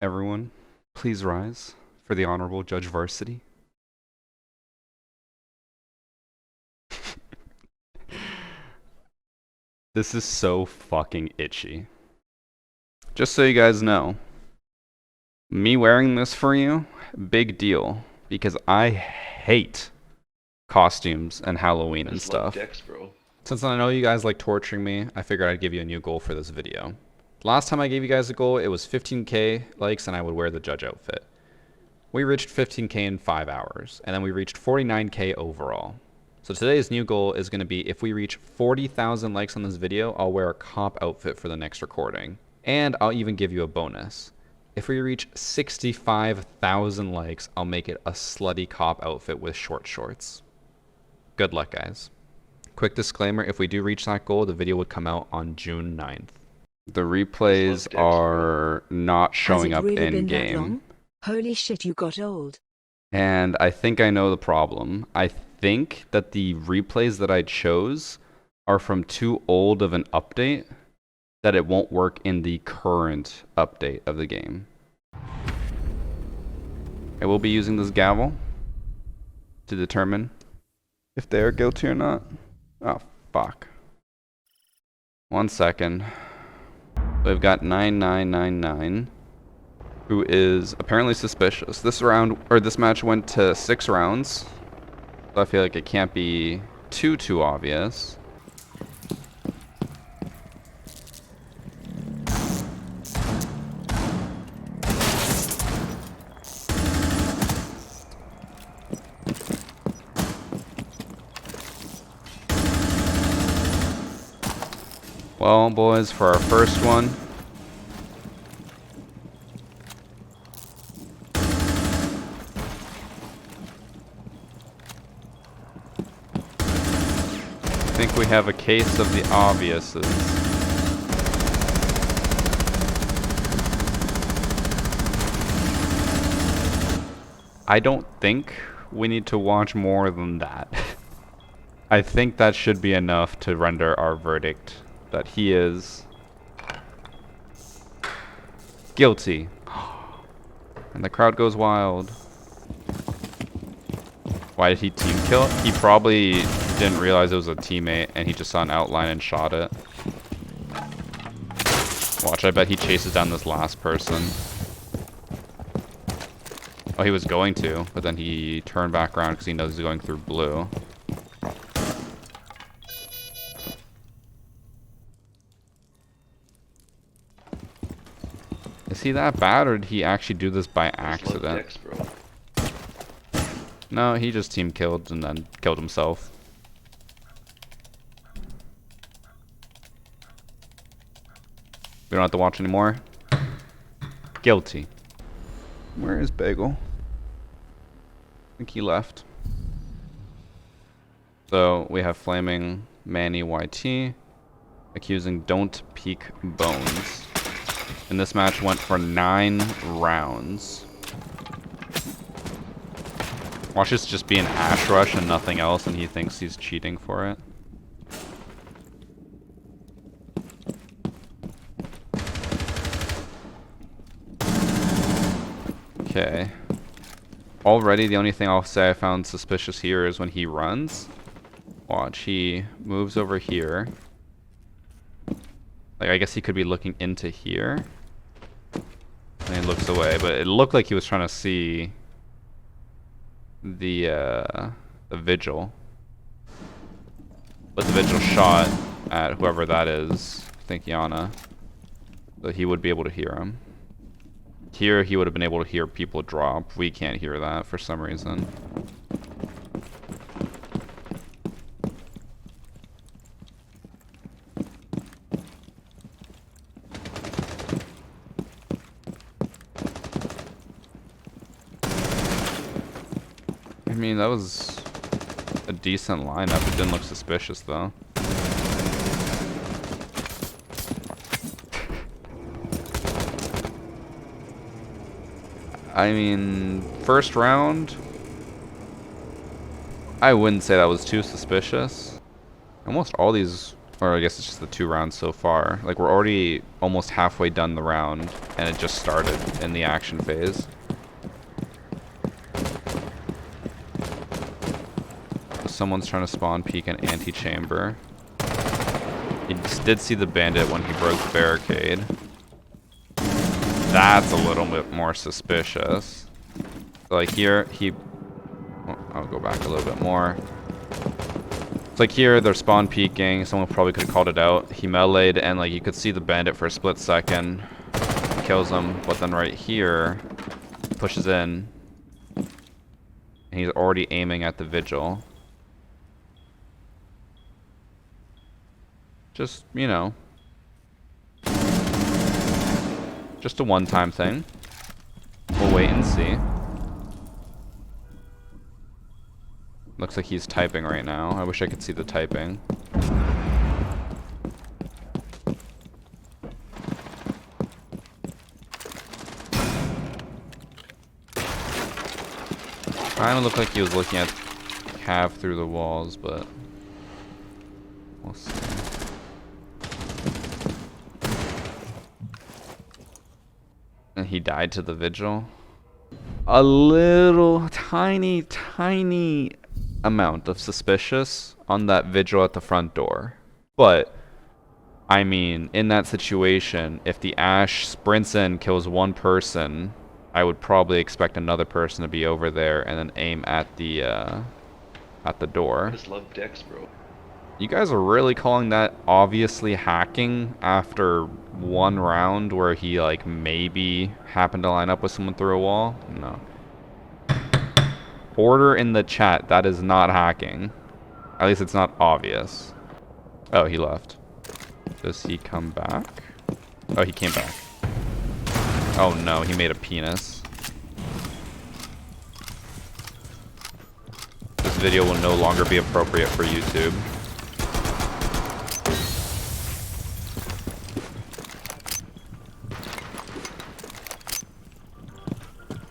Everyone, please rise for the Honorable Judge Varsity. This is so fucking itchy. Just so you guys know, me wearing this for you, big deal, because I hate costumes and Halloween and stuff. Dicks, bro. Since I know you guys like torturing me, I figured I'd give you a new goal for this video. Last time I gave you guys a goal, it was 15k likes and I would wear the judge outfit. We reached 15k in 5 hours, and then we reached 49k overall. So today's new goal is going to be if we reach 40,000 likes on this video, I'll wear a cop outfit for the next recording. And I'll even give you a bonus. If we reach 65,000 likes, I'll make it a slutty cop outfit with short shorts. Good luck, guys. Quick disclaimer, if we do reach that goal, the video would come out on June 9th. The replays are not showing up in game. Holy shit, you got old. And I think I know the problem. I think that the replays that I chose are from too old of an update that it won't work in the current update of the game. I will be using this gavel to determine if they are guilty or not. Oh, fuck. 1 second. We've got 9999. Who is apparently suspicious. This round, or this match went to 6 rounds. So I feel like it can't be too obvious. Well, boys, for our first one, I think we have a case of the obviouses. I don't think we need to watch more than that. I think that should be enough to render our verdict that he is guilty. And the crowd goes wild. Why did he team kill? He probably didn't realize it was a teammate and he just saw an outline and shot it. Watch, I bet he chases down this last person. Oh, he was going to, but then he turned back around because he knows he's going through blue. Is he that bad, or did he actually do this by accident? Dicks, bro. No, he just team killed and then killed himself. We don't have to watch anymore. Guilty. Where is Bagel? I think he left. So we have Flaming Manny YT accusing Don't Peek Bones. And this match went for 9 rounds. Watch this just be an Ash Rush and nothing else, and he thinks he's cheating for it. Okay. Already the only thing I'll say I found suspicious here is when he runs. Watch, he moves over here. Like, I guess he could be looking into here. And he looks away, but it looked like he was trying to see the vigil. But the vigil shot at whoever that is, I think Yana. So he would be able to hear him. Here he would have been able to hear people drop. We can't hear that for some reason. I mean, that was a decent lineup. It didn't look suspicious, though. I mean, first round, I wouldn't say that was too suspicious. Almost all these Or I guess it's just the 2 rounds so far. Like, we're already almost halfway done the round, and it just started in the action phase. Someone's trying to spawn peek an antechamber. He did see the bandit when he broke the barricade. That's a little bit more suspicious. Like here, I'll go back a little bit more. It's like here, they're spawn peeking. Someone probably could have called it out. He meleeed, and like you could see the bandit for a split second. Kills him, but then right here, pushes in. And he's already aiming at the vigil. Just, you know. Just a one-time thing. We'll wait and see. Looks like he's typing right now. I wish I could see the typing. Kinda looked like he was looking at Cav through the walls, but we'll see. And he died to the vigil. A little tiny amount of suspicious on that vigil at the front door. But, I mean, in that situation, if the Ash sprints in, kills one person, I would probably expect another person to be over there and then aim at the door. I just love Dex, bro. You guys are really calling that obviously hacking after one round where he like maybe happened to line up with someone through a wall? No. Order in the chat, that is not hacking. At least it's not obvious. Oh, he left. Does he come back? Oh, he came back. Oh no, he made a penis. This video will no longer be appropriate for YouTube.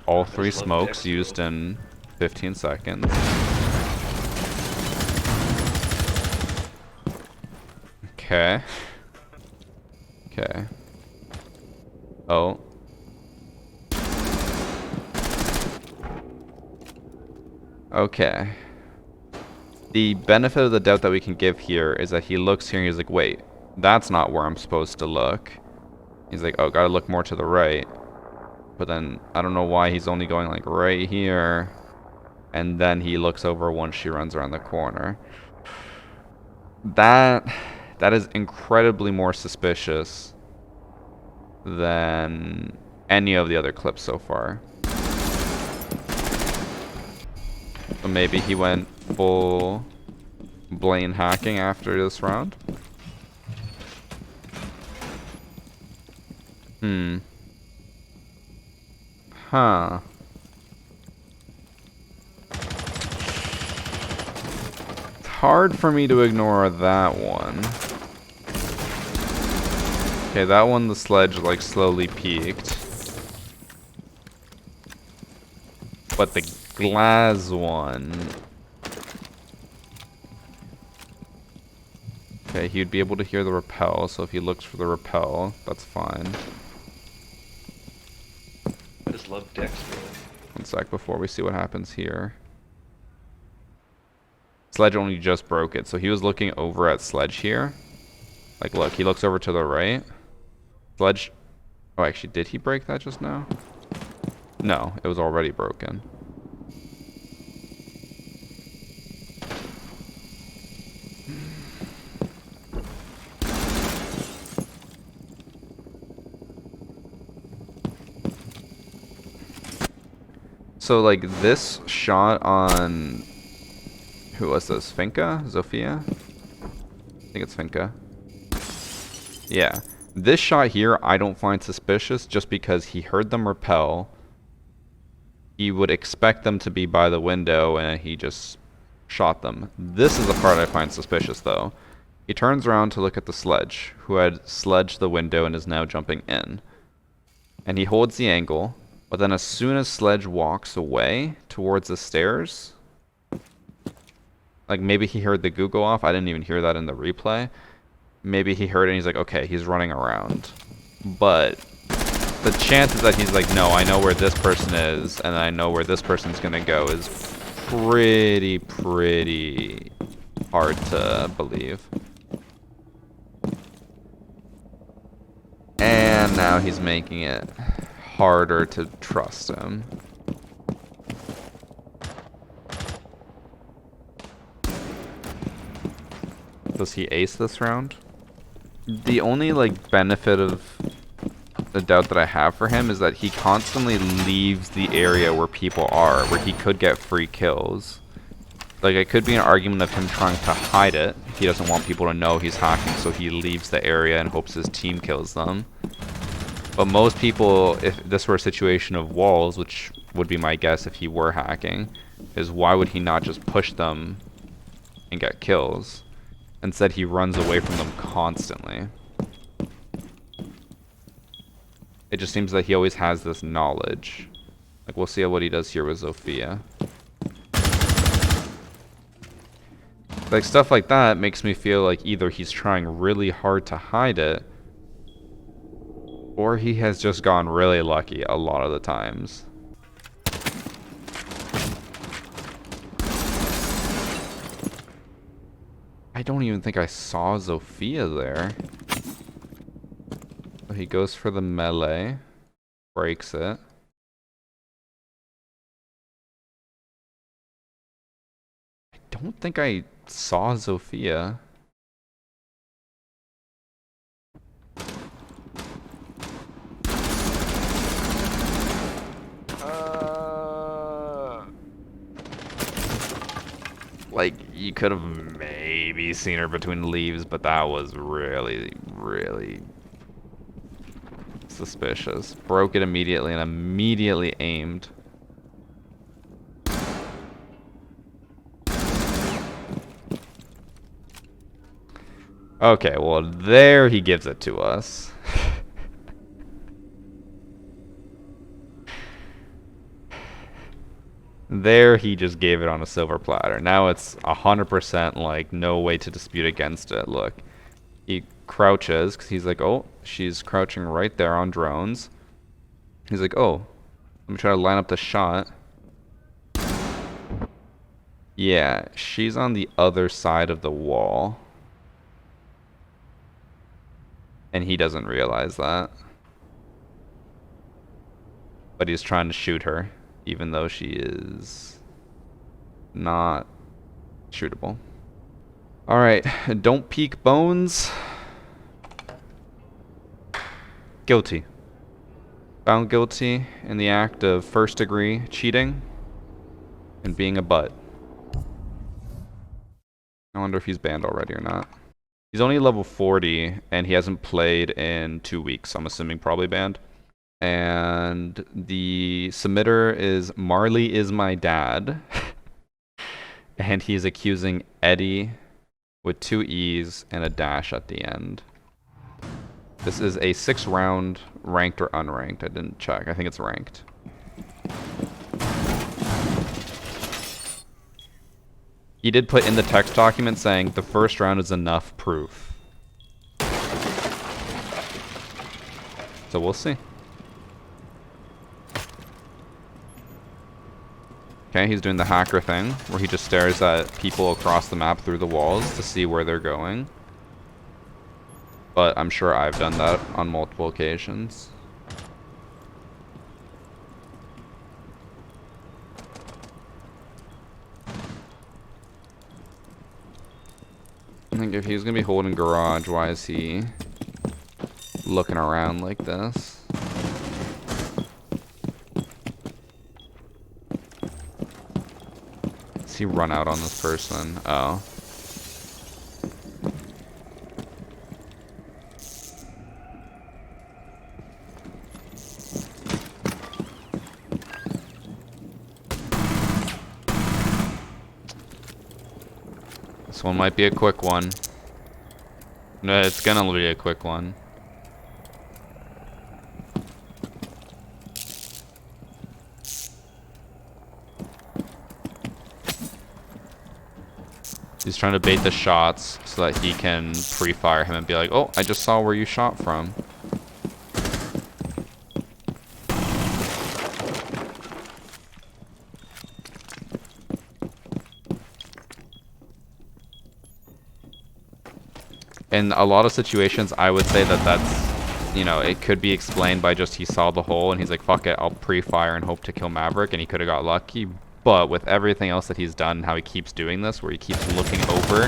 All 3 smokes used in 15 seconds. Okay. Okay. Oh. Okay. The benefit of the doubt that we can give here is that he looks here and he's like, wait, that's not where I'm supposed to look. He's like, oh, gotta look more to the right. But then, I don't know why he's only going like right here. And then he looks over once she runs around the corner. That is incredibly more suspicious than any of the other clips so far. So maybe he went full Blaine hacking after this round. Huh. It's hard for me to ignore that one. Okay, that one the sledge like slowly peaked. But the glass one... Okay, he'd be able to hear the rappel, so if he looks for the rappel, that's fine. I just love Dex, bro. One sec before we see what happens here. Sledge only just broke it, so he was looking over at Sledge here. Like, look, he looks over to the right. Sledge... Oh, actually, did he break that just now? No, it was already broken. So, like, this shot on... Who was this? Finca? Zofia? I think it's Finca. Yeah. This shot here, I don't find suspicious just because he heard them rappel. He would expect them to be by the window, and he just shot them. This is the part I find suspicious, though. He turns around to look at the sledge, who had sledged the window and is now jumping in. And he holds the angle. But then as soon as Sledge walks away towards the stairs, like maybe he heard the goo go off, I didn't even hear that in the replay, maybe he heard it and he's like, okay, he's running around. But the chances that he's like, no, I know where this person is and I know where this person's gonna go is pretty hard to believe. And now he's making it harder to trust him. Does he ace this round? The only like benefit of the doubt that I have for him is that he constantly leaves the area where people are, where he could get free kills. Like, it could be an argument of him trying to hide it. He doesn't want people to know he's hacking, so he leaves the area and hopes his team kills them. But most people, if this were a situation of walls, which would be my guess if he were hacking, is why would he not just push them and get kills? Instead, he runs away from them constantly. It just seems that he always has this knowledge. Like, we'll see what he does here with Zofia. Like, stuff like that makes me feel like either he's trying really hard to hide it, or he has just gone really lucky a lot of the times. I don't even think I saw Zofia there. He goes for the melee, breaks it. I don't think I saw Zofia. Like, you could have maybe seen her between the leaves, but that was really suspicious. Broke it immediately and immediately aimed. Okay, well, there he gives it to us. There he just gave it on a silver platter. Now it's 100% like no way to dispute against it. Look, he crouches because he's like, oh, she's crouching right there on drones. He's like, oh, let me try to line up the shot. Yeah, she's on the other side of the wall. And he doesn't realize that. But he's trying to shoot her, even though she is not shootable. Alright, don't peek bones. Guilty. Found guilty in the act of first-degree cheating and being a butt. I wonder if he's banned already or not. He's only level 40, and he hasn't played in 2 weeks, so I'm assuming probably banned. And the submitter is Marley is my dad. And he's accusing Eddie with 2 E's and a dash at the end. This is a 6-round, ranked or unranked. I didn't check. I think it's ranked. He did put in the text document saying the first round is enough proof. So we'll see. Okay, he's doing the hacker thing, where he just stares at people across the map through the walls to see where they're going. But I'm sure I've done that on multiple occasions. I think if he's gonna be holding garage, why is he looking around like this? Does he run out on this person? Oh. This one might be a quick one. No, it's gonna be a quick one. He's trying to bait the shots so that he can pre-fire him and be like, oh, I just saw where you shot from. In a lot of situations, I would say that that's, you know, it could be explained by just he saw the hole and he's like, fuck it, I'll pre-fire and hope to kill Maverick, and he could have got lucky. But with everything else that he's done, how he keeps doing this, where he keeps looking over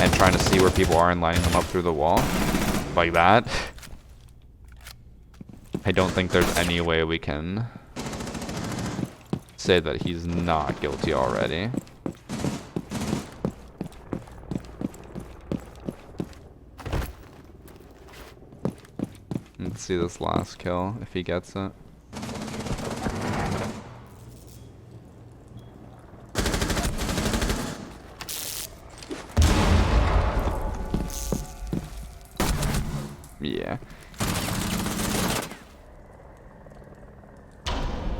and trying to see where people are and lining them up through the wall, like that, I don't think there's any way we can say that he's not guilty already. Let's see this last kill, if he gets it. Yeah.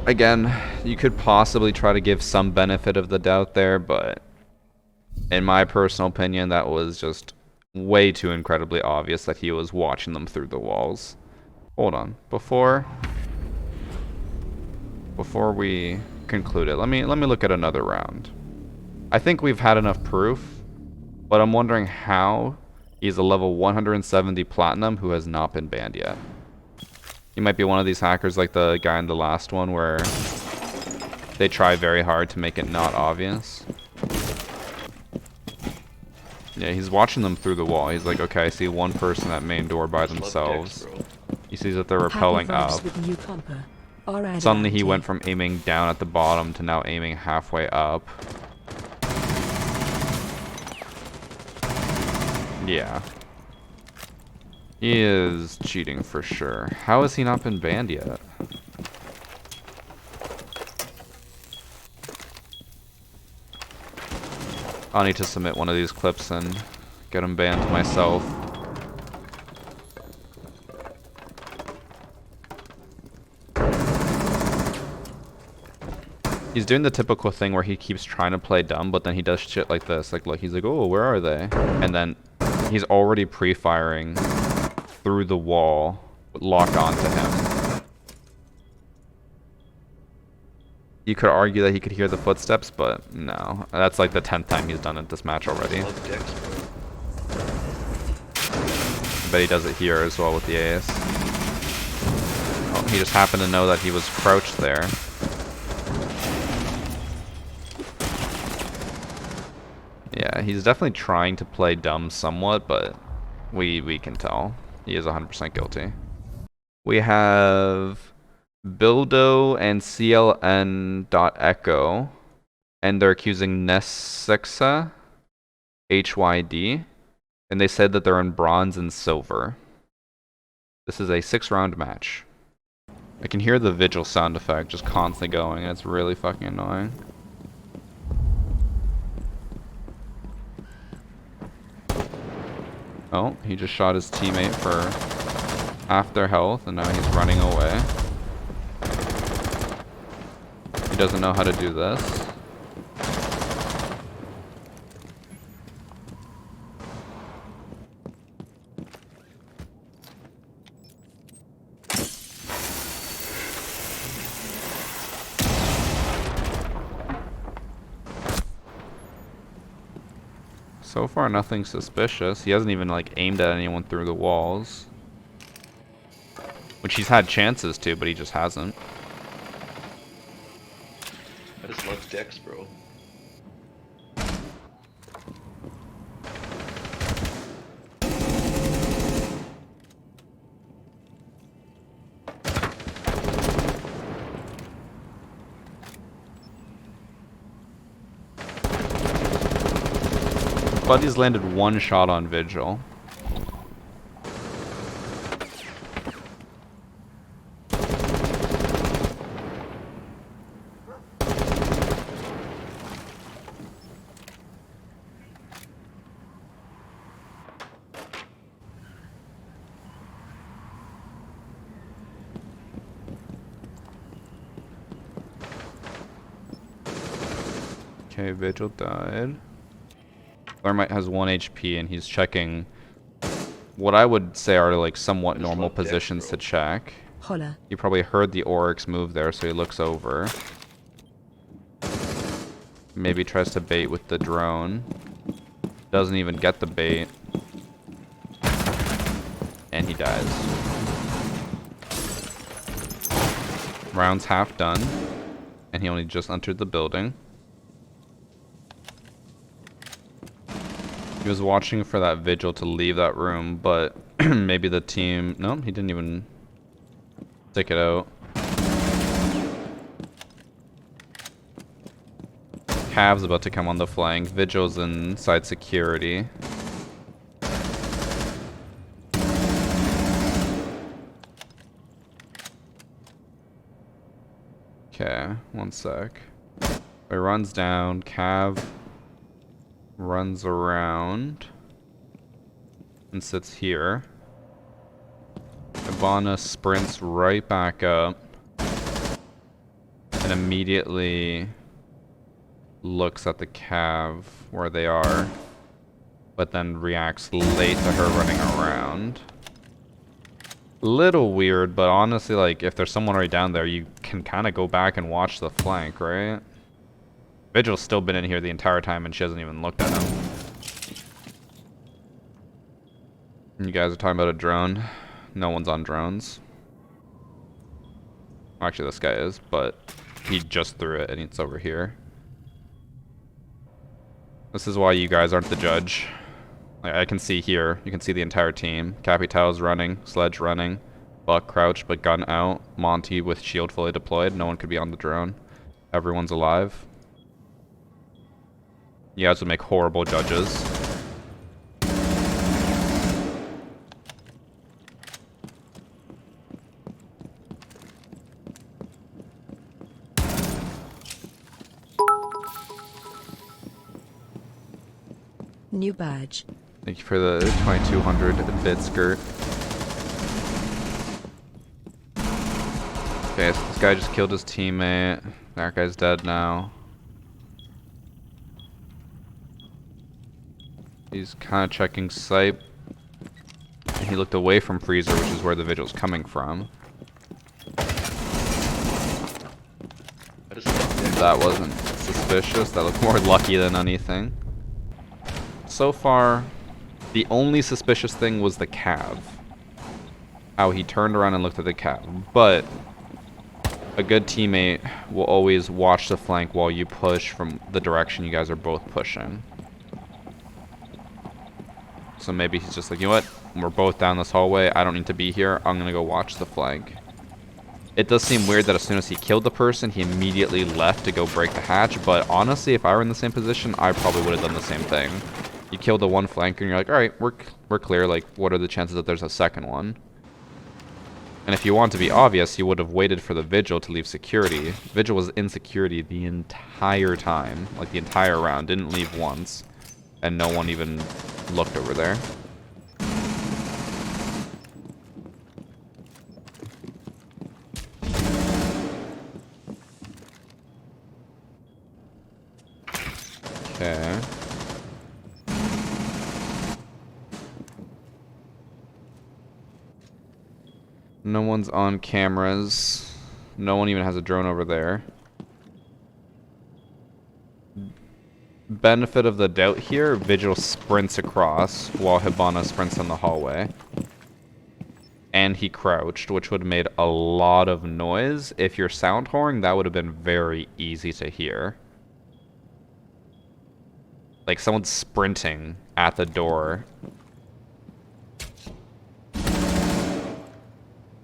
Again, you could possibly try to give some benefit of the doubt there, but in my personal opinion, that was just way too incredibly obvious that he was watching them through the walls. Hold on. Before we conclude it, let me look at another round. I think we've had enough proof, but I'm wondering how he's a level 170 platinum who has not been banned yet. He might be one of these hackers like the guy in the last one where they try very hard to make it not obvious. Yeah, he's watching them through the wall. He's like, okay, I see one person at main door by themselves. He sees that they're rappelling up. Suddenly he went from aiming down at the bottom to now aiming halfway up. Yeah. He is cheating for sure. How has he not been banned yet? I'll need to submit one of these clips and get him banned myself. He's doing the typical thing where he keeps trying to play dumb, but then he does shit like this. Like, look, he's like, oh, where are they? And then he's already pre-firing through the wall, locked onto him. You could argue that he could hear the footsteps, but no. That's like the 10th time he's done it this match already. I bet he does it here as well with the AS. Oh, he just happened to know that he was crouched there. Yeah, he's definitely trying to play dumb somewhat, but we can tell. He is 100% guilty. We have Bildo and CLN.echo, and they're accusing Nessixa, HYD, and they said that they're in bronze and silver. This is a 6-round match. I can hear the vigil sound effect just constantly going, and it's really fucking annoying. Oh, he just shot his teammate for half their health, and now he's running away. He doesn't know how to do this. So far, nothing suspicious. He hasn't even, like, aimed at anyone through the walls. Which he's had chances to, but he just hasn't. I just love Dex, bro. Buddy's landed one shot on Vigil. Okay, Vigil died. Thermite has 1 HP and he's checking what I would say are like somewhat I just normal love dicks, positions bro. to check. Holla. You probably heard the Oryx move there, so he looks over. Maybe tries to bait with the drone. Doesn't even get the bait. And he dies. Round's half done. And he only just entered the building. He was watching for that vigil to leave that room, but maybe the team... No, he didn't even stick it out. Cav's about to come on the flank. Vigil's inside security. Okay, one sec. He runs down. Cav runs around and sits here. Ivana sprints right back up and immediately looks at the Cav where they are, but then reacts late to her running around. Little weird, but honestly, like, if there's someone right down there, you can kind of go back and watch the flank, right? Vigil's still been in here the entire time and she hasn't even looked at him. You guys are talking about a drone. No one's on drones. Actually, this guy is, but he just threw it and it's over here. This is why you guys aren't the judge. I can see here. You can see the entire team. Capitale's running. Sledge running. Buck crouched but gun out. Monty with shield fully deployed. No one could be on the drone. Everyone's alive. You guys would make horrible judges. New badge. Thank you for the 2200 bid skirt. Okay, so this guy just killed his teammate. That guy's dead now. He's kind of checking sight. And he looked away from Freezer, which is where the vigil's coming from. I just love dicks. That wasn't suspicious. That looked more lucky than anything. So far, the only suspicious thing was the Cav. How he turned around and looked at the Cav. But a good teammate will always watch the flank while you push from the direction you guys are both pushing. So maybe he's just like, you know what? We're both down this hallway. I don't need to be here. I'm going to go watch the flank. It does seem weird that as soon as he killed the person, he immediately left to go break the hatch. But honestly, if I were in the same position, I probably would have done the same thing. You kill the one flanker and you're like, alright, we're clear. Like, what are the chances that there's a second one? And if you want to be obvious, you would have waited for the vigil to leave security. Vigil was in security the entire time. Like, the entire round. Didn't leave once. And no one even looked over there. Okay. No one's on cameras. No one even has a drone over there. Benefit of the doubt here, Vigil sprints across while Hibana sprints in the hallway. And he crouched, which would have made a lot of noise. If you're sound whoring, that would have been very easy to hear. Like someone's sprinting at the door.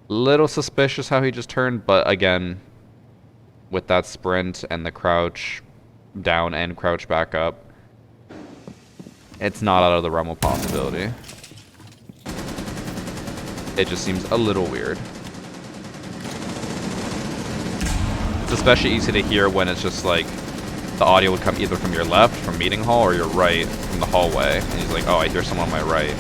Little suspicious how he just turned, but again, with that sprint and the crouch down and crouch back up, it's not out of the realm of possibility. It just seems a little weird. It's especially easy to hear when it's just like the audio would come either from your left, from meeting hall, or your right, from the hallway. And he's like, oh, I hear someone on my right.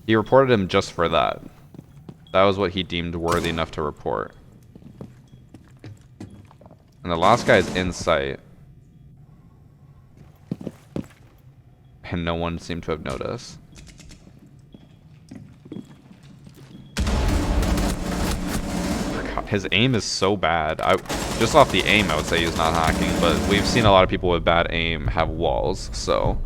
He reported him just for that. That was what he deemed worthy enough to report. And the last guy's in sight. And no one seemed to have noticed. His aim is so bad. Just off the aim, I would say he's not hacking, but we've seen a lot of people with bad aim have walls, so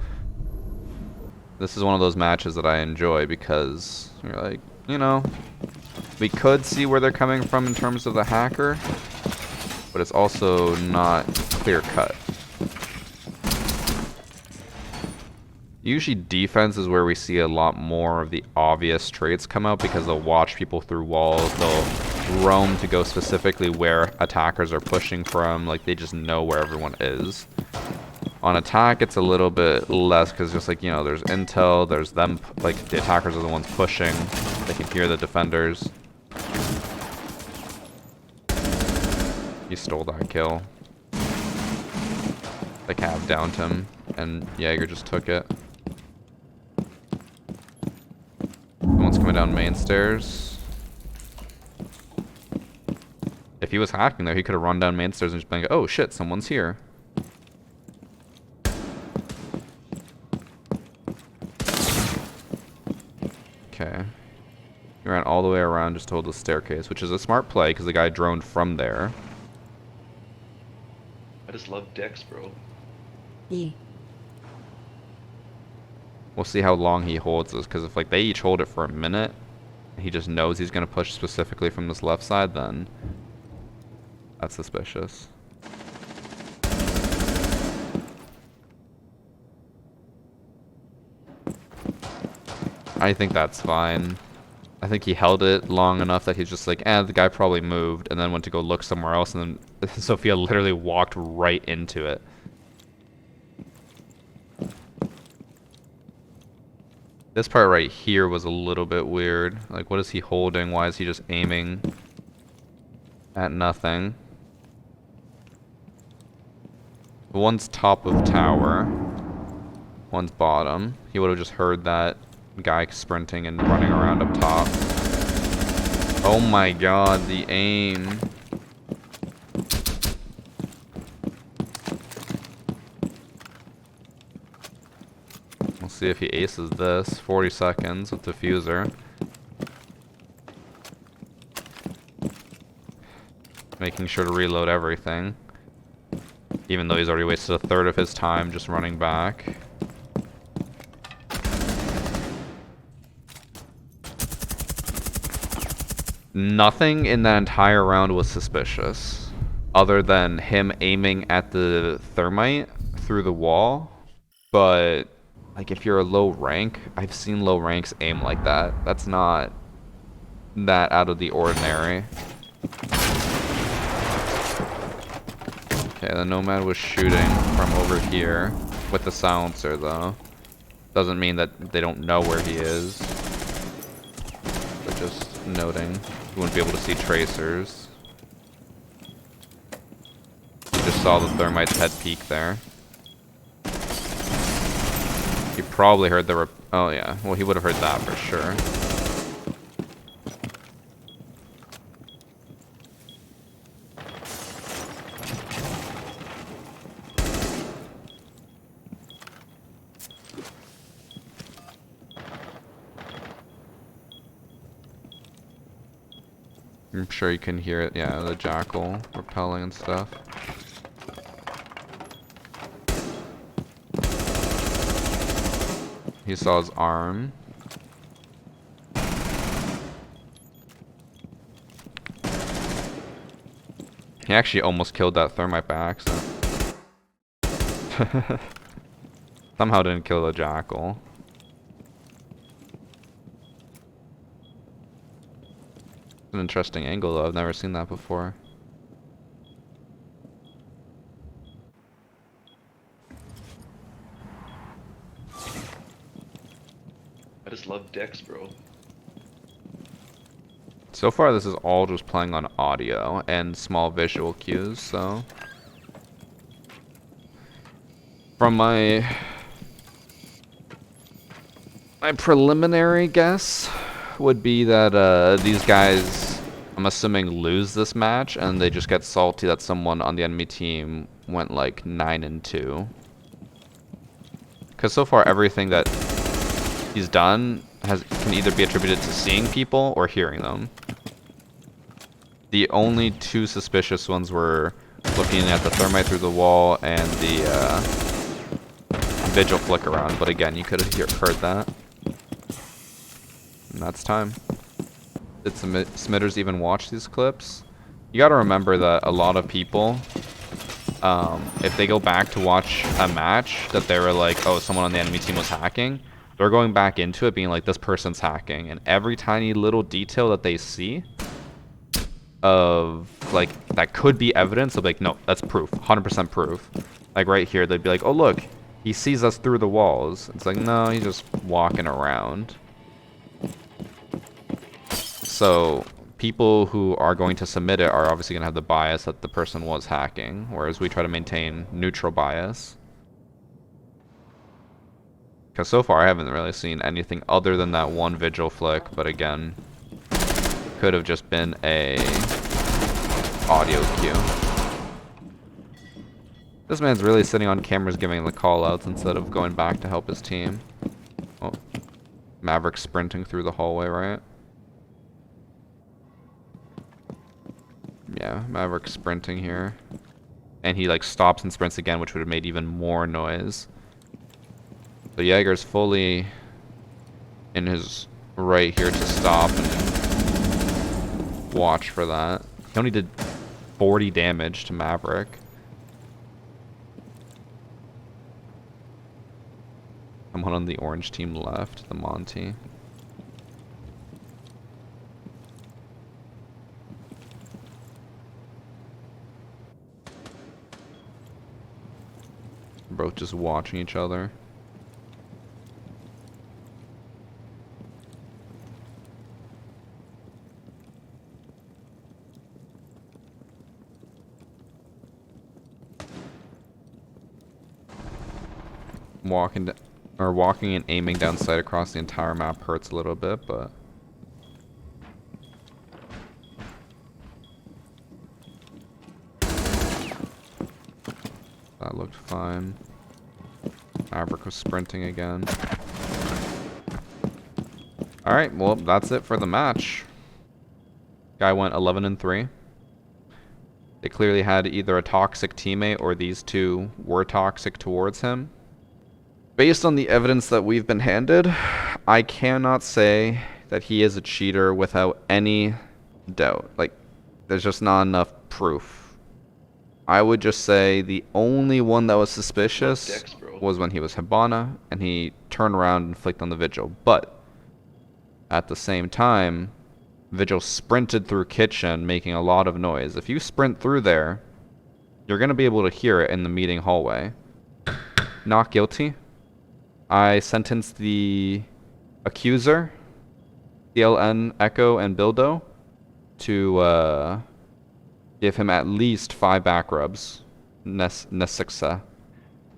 this is one of those matches that I enjoy because you're like, you know, we could see where they're coming from in terms of the hacker, but it's also not clear cut. Usually defense is where we see a lot more of the obvious traits come out because they'll watch people through walls, they'll roam to go specifically where attackers are pushing from, like they just know where everyone is. On attack it's a little bit less because just like, you know, there's intel, there's them, like the attackers are the ones pushing, they can hear the defenders. He stole that kill. The Cav downed him and Jaeger just took it. Someone's coming down main stairs. If he was hacking there, he could have run down main stairs and just been like, oh shit, someone's here. Okay. He ran all the way around just to hold the staircase, which is a smart play because the guy droned from there. I just love decks, bro. E. We'll see how long he holds this, because if like they each hold it for a minute, he just knows he's going to push specifically from this left side, then that's suspicious. I think that's fine. I think he held it long enough that he's just like, the guy probably moved, and then went to go look somewhere else, and then Sophia literally walked right into it. This part right here was a little bit weird. Like, what is he holding? Why is he just aiming at nothing? One's top of tower. One's bottom. He would have just heard that guy sprinting and running around up top. Oh my god, the aim. We'll see if he aces this. 40 seconds with diffuser. Making sure to reload everything. Even though he's already wasted a third of his time just running back. Nothing in that entire round was suspicious. Other than him aiming at the thermite through the wall. But like, if you're a low rank, I've seen low ranks aim like that. That's not that out of the ordinary. Okay, the Nomad was shooting from over here with the silencer, though. Doesn't mean that they don't know where he is. But just noting, you wouldn't be able to see tracers. You just saw the thermite's head peek there. He probably heard the oh yeah, well he would have heard that for sure. I'm sure you can hear it, yeah, the jackal repelling and stuff. He saw his arm. He actually almost killed that thermite by accident. Somehow didn't kill the jackal. An interesting angle though, I've never seen that before. I just love decks, bro. So far this is all just playing on audio and small visual cues, so from my preliminary guess would be that these guys, I'm assuming, lose this match, and they just get salty that someone on the enemy team went like 9-2. Because so far everything that he's done can either be attributed to seeing people or hearing them. The only two suspicious ones were looking at the thermite through the wall and the vigil flick around, but again, you could have heard that. And that's time. Did Smitters even watch these clips? You gotta remember that a lot of people, if they go back to watch a match that they were like, oh, someone on the enemy team was hacking, they're going back into it being like, this person's hacking. And every tiny little detail that they see of, like, that could be evidence, they'll be like, no, that's proof, 100% proof. Like right here, they'd be like, oh, look, he sees us through the walls. It's like, no, he's just walking around. So people who are going to submit it are obviously going to have the bias that the person was hacking, whereas we try to maintain neutral bias. Because so far I haven't really seen anything other than that one vigil flick, but again, could have just been a audio cue. This man's really sitting on cameras giving the call-outs instead of going back to help his team. Oh, Maverick sprinting through the hallway, right? Yeah, Maverick sprinting here. And he like stops and sprints again, which would have made even more noise. So Jaeger's fully in his right here to stop and watch for that. He only did 40 damage to Maverick. Someone on the orange team left, the Monty. Both just watching each other. Walking and aiming down sight across the entire map hurts a little bit, but that looked fine. Maverick was sprinting again. Alright, well, that's it for the match. Guy went 11-3. They clearly had either a toxic teammate or these two were toxic towards him. Based on the evidence that we've been handed, I cannot say that he is a cheater without any doubt. Like, there's just not enough proof. I would just say the only one that was suspicious was when he was Hibana and he turned around and flicked on the Vigil. But at the same time, Vigil sprinted through kitchen, making a lot of noise. If you sprint through there, you're going to be able to hear it in the meeting hallway. Not guilty. I sentenced the accuser, CLN, Echo, and Bildo to give him at least 5 back rubs, Nesixa,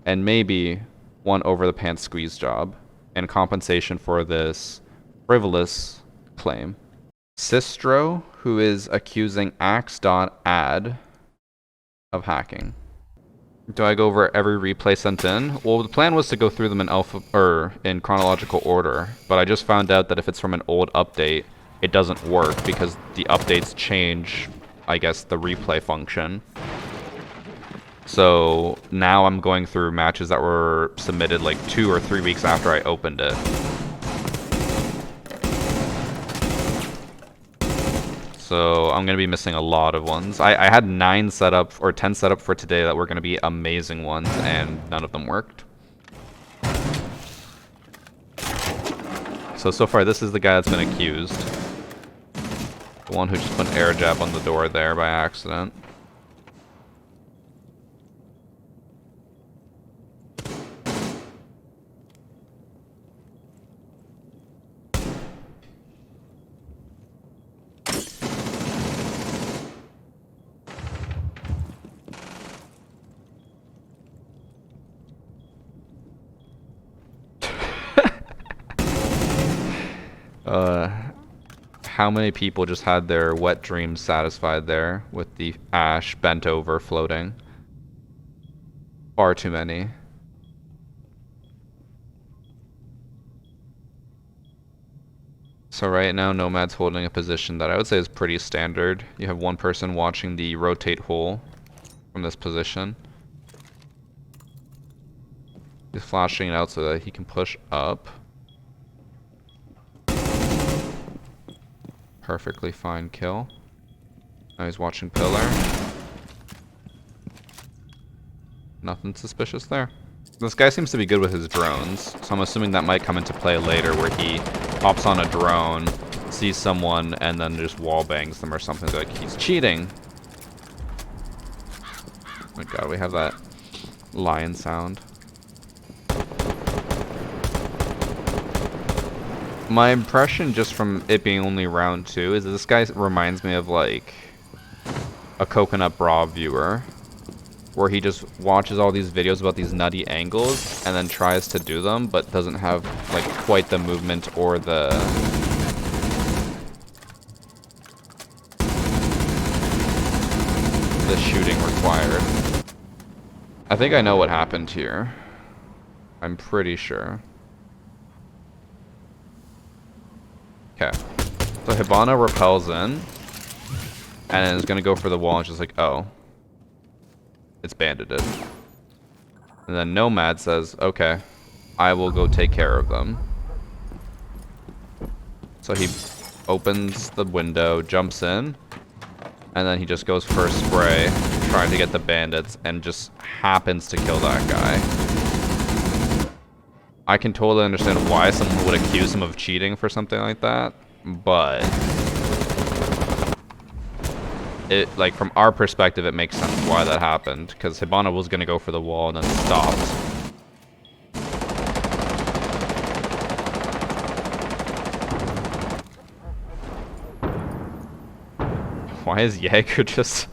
and maybe 1 over-the-pants squeeze job in compensation for this frivolous claim. Sistro, who is accusing Axe.Add of hacking. Do I go over every replay sent in? Well, the plan was to go through them in chronological order, but I just found out that if it's from an old update, it doesn't work because the updates change, I guess, the replay function. So now I'm going through matches that were submitted like 2 or 3 weeks after I opened it. So I'm going to be missing a lot of ones. I had 9 set up, or 10 set up for today that were going to be amazing ones, and none of them worked. So far this is the guy that's been accused. The one who just put an air jab on the door there by accident. how many people just had their wet dreams satisfied there with the ash bent over floating. Far too many. So right now Nomad's holding a position that I would say is pretty standard. You have one person watching the rotate hole from this position. He's flashing it out so that he can push up. Perfectly fine kill. Now he's watching pillar. Nothing suspicious there. This guy seems to be good with his drones, so I'm assuming that might come into play later where he hops on a drone, sees someone, and then just wall bangs them or something. Like, he's cheating. Oh my god, we have that lion sound. My impression just from it being only round 2 is that this guy reminds me of like a Coconut Bra viewer, where he just watches all these videos about these nutty angles and then tries to do them, but doesn't have like quite the movement or the shooting required. I think I know what happened here. I'm pretty sure. Okay. So Hibana repels in and is gonna go for the wall and just like, oh. It's bandited. And then Nomad says, okay, I will go take care of them. So he opens the window, jumps in, and then he just goes for a spray, trying to get the bandits, and just happens to kill that guy. I can totally understand why someone would accuse him of cheating for something like that, but it, like, from our perspective, it makes sense why that happened, because Hibana was going to go for the wall and then stopped. Why is Jaeger just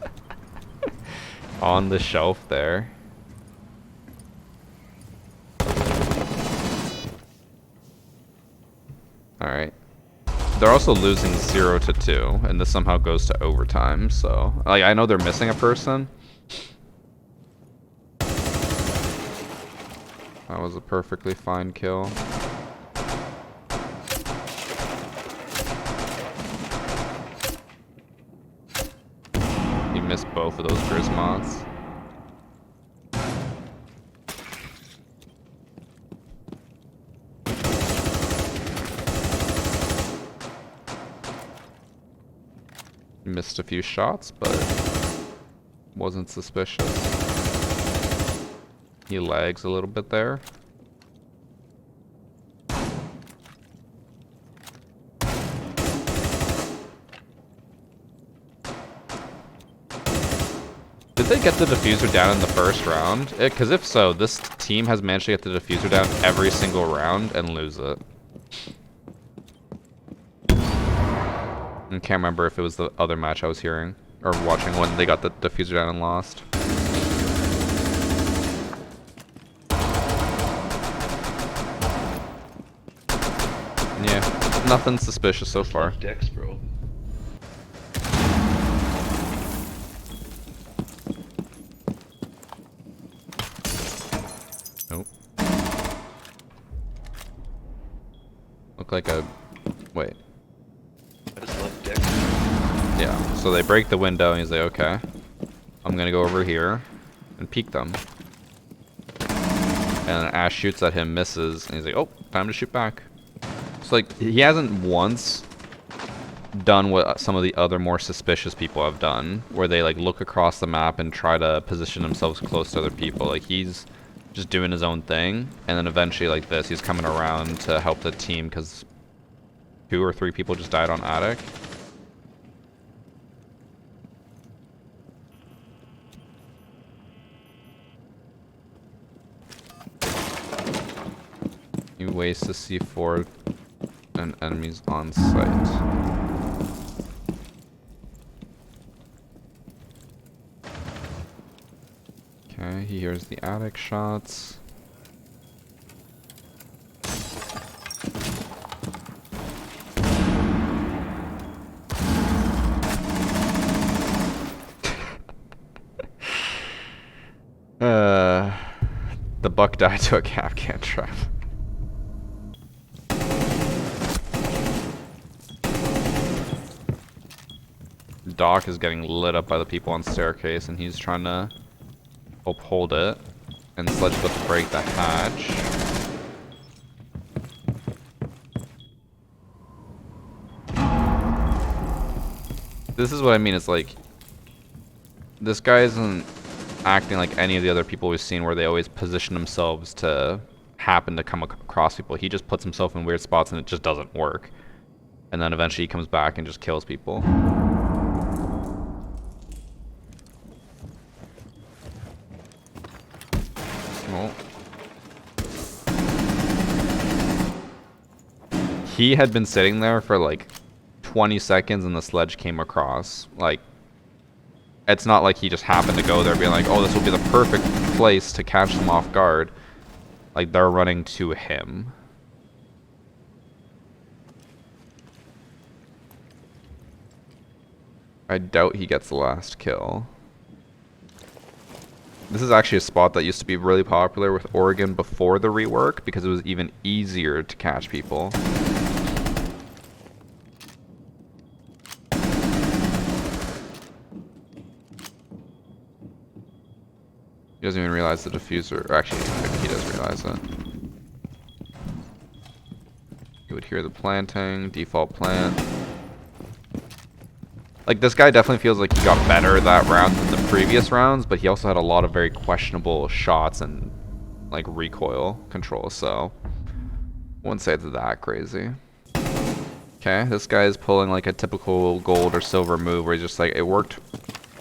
on the shelf there? Alright. They're also losing 0-2, and this somehow goes to overtime, so... Like, I know they're missing a person. That was a perfectly fine kill. He missed both of those Grismoths. Missed a few shots, but wasn't suspicious. He lags a little bit there. Did they get the diffuser down in the first round? Because if so, this team has managed to get the diffuser down every single round and lose it. I can't remember if it was the other match I was hearing or watching when they got the diffuser down and lost. Yeah, nothing suspicious so far. Dex, bro. Nope. Look like a... Wait. I just love Dex. Yeah, so they break the window and he's like, okay, I'm gonna go over here and peek them. And Ash shoots at him, misses, and he's like, oh, time to shoot back. So like, he hasn't once done what some of the other more suspicious people have done, where they like look across the map and try to position themselves close to other people. Like, he's just doing his own thing, and then eventually like this, he's coming around to help the team because 2 or 3 people just died on attic. He wastes a C4 and enemies on site. Okay, he hears the attic shots. The buck died to a Kapkan trap. Doc is getting lit up by the people on staircase, and he's trying to uphold it. And Sledge about to break the hatch. This is what I mean. It's like this guy isn't acting like any of the other people we've seen, where they always position themselves to happen to come across people. He just puts himself in weird spots, and it just doesn't work. And then eventually he comes back and just kills people. Oh. He had been sitting there for like 20 seconds and the Sledge came across. Like, it's not like he just happened to go there being like, oh, this will be the perfect place to catch them off guard. Like, they're running to him. I doubt he gets the last kill. This is actually a spot that used to be really popular with Oregon before the rework because it was even easier to catch people. He doesn't even realize the diffuser, or actually, he does realize it. You would hear the planting, default plant. Like, this guy definitely feels like he got better that round than the previous rounds, but he also had a lot of very questionable shots and, like, recoil control, so wouldn't say it's that crazy. Okay, this guy is pulling, like, a typical gold or silver move where he's just like, it worked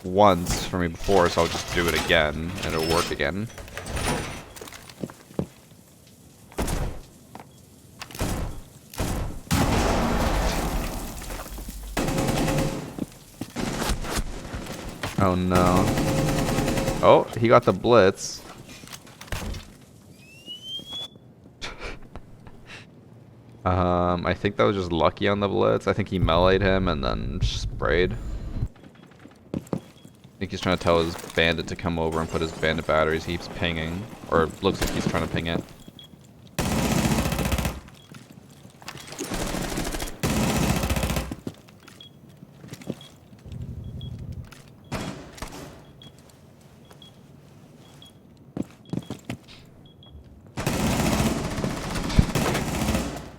once for me before, so I'll just do it again, and it'll work again. Oh no. Oh, he got the blitz. I think that was just lucky on the blitz. I think he meleeed him and then sprayed. I think he's trying to tell his bandit to come over and put his bandit batteries. He keeps pinging, or looks like he's trying to ping it.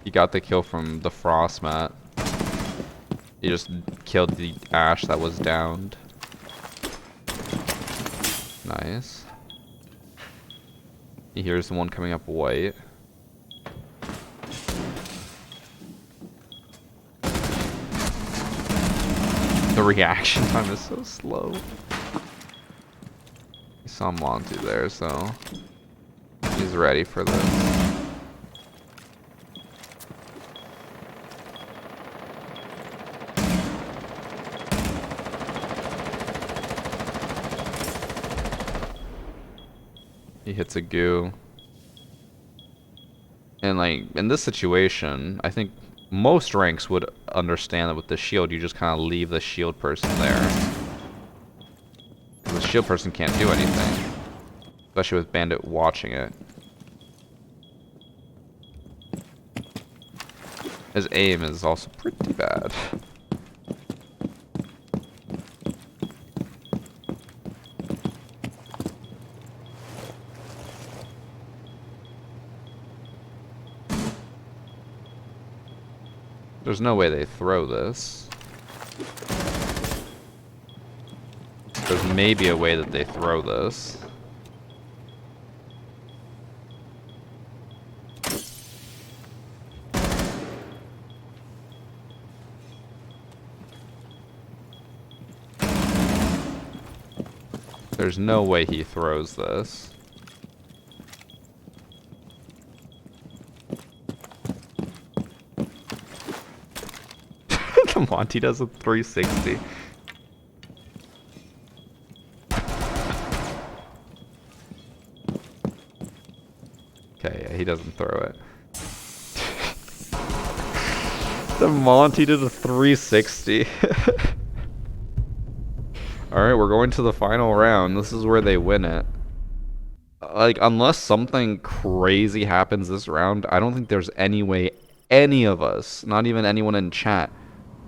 He got the kill from the frost mat. He just killed the ash that was downed. Nice. He hears the one coming up white. The reaction time is so slow. He saw Monty there, so he's ready for this. He hits a goo. And like, in this situation, I think most ranks would understand that with the shield, you just kind of leave the shield person there. The shield person can't do anything. Especially with Bandit watching it. His aim is also pretty bad. There's no way they throw this. There's maybe a way that they throw this. There's no way he throws this. Monty does a 360. Okay, yeah, he doesn't throw it. The Monty did a 360. Alright, we're going to the final round. This is where they win it. Like, unless something crazy happens this round, I don't think there's any way any of us, not even anyone in chat,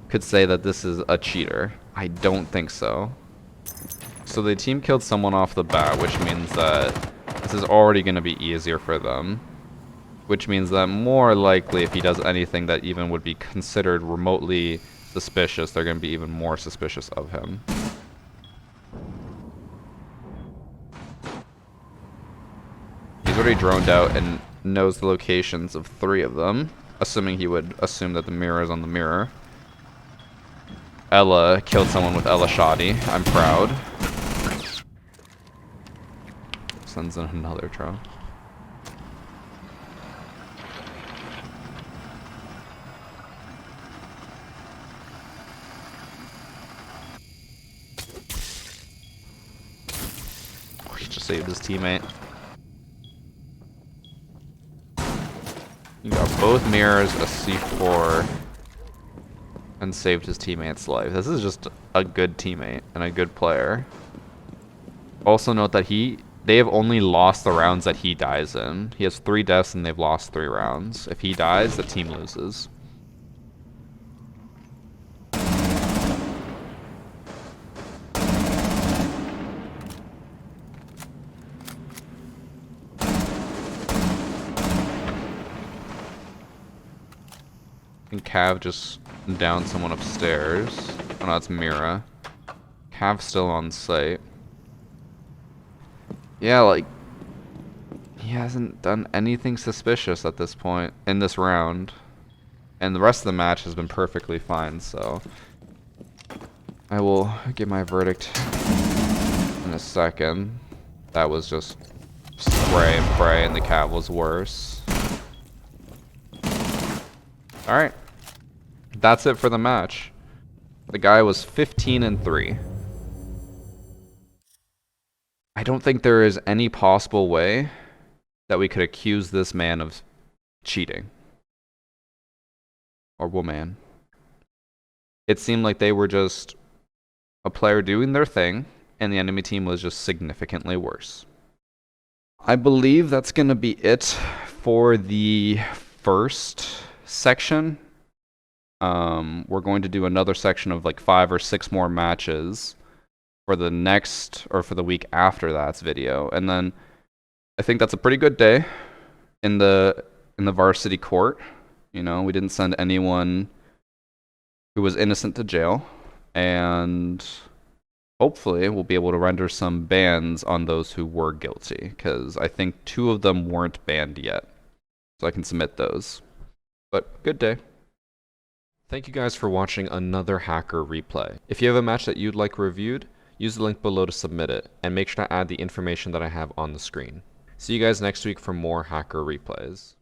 could say that this is a cheater. I don't think so. So the team killed someone off the bat, which means that this is already going to be easier for them. Which means that more likely, if he does anything that even would be considered remotely suspicious, they're going to be even more suspicious of him. He's already droned out and knows the locations of 3 of them, assuming he would assume that the mirror is on the mirror. Ella killed someone with Ella Shoddy. I'm proud. Sends in another trial. Oh, he just saved his teammate. He got both mirrors, a C4, and saved his teammate's life. This is just a good teammate and a good player. Also note that they have only lost the rounds that he dies in. He has 3 deaths and they've lost 3 rounds. If he dies, the team loses. And Cav just downed someone upstairs. Oh no, it's Mira. Cav's still on site. Yeah, like, he hasn't done anything suspicious at this point in this round. And the rest of the match has been perfectly fine, so I will give my verdict in a second. That was just spray and pray, and the Cav was worse. Alright. That's it for the match. The guy was 15-3. I don't think there is any possible way that we could accuse this man of cheating. Or woman. It seemed like they were just a player doing their thing, and the enemy team was just significantly worse. I believe that's going to be it for the first section. We're going to do another section of like 5 or 6 more matches for the next, or for the week after that's video. And then I think that's a pretty good day in the varsity court. You know, we didn't send anyone who was innocent to jail, and hopefully we'll be able to render some bans on those who were guilty, because I think 2 of them weren't banned yet, so I can submit those. But good day. Thank you guys for watching another hacker replay. If you have a match that you'd like reviewed, use the link below to submit it, and make sure to add the information that I have on the screen. See you guys next week for more hacker replays.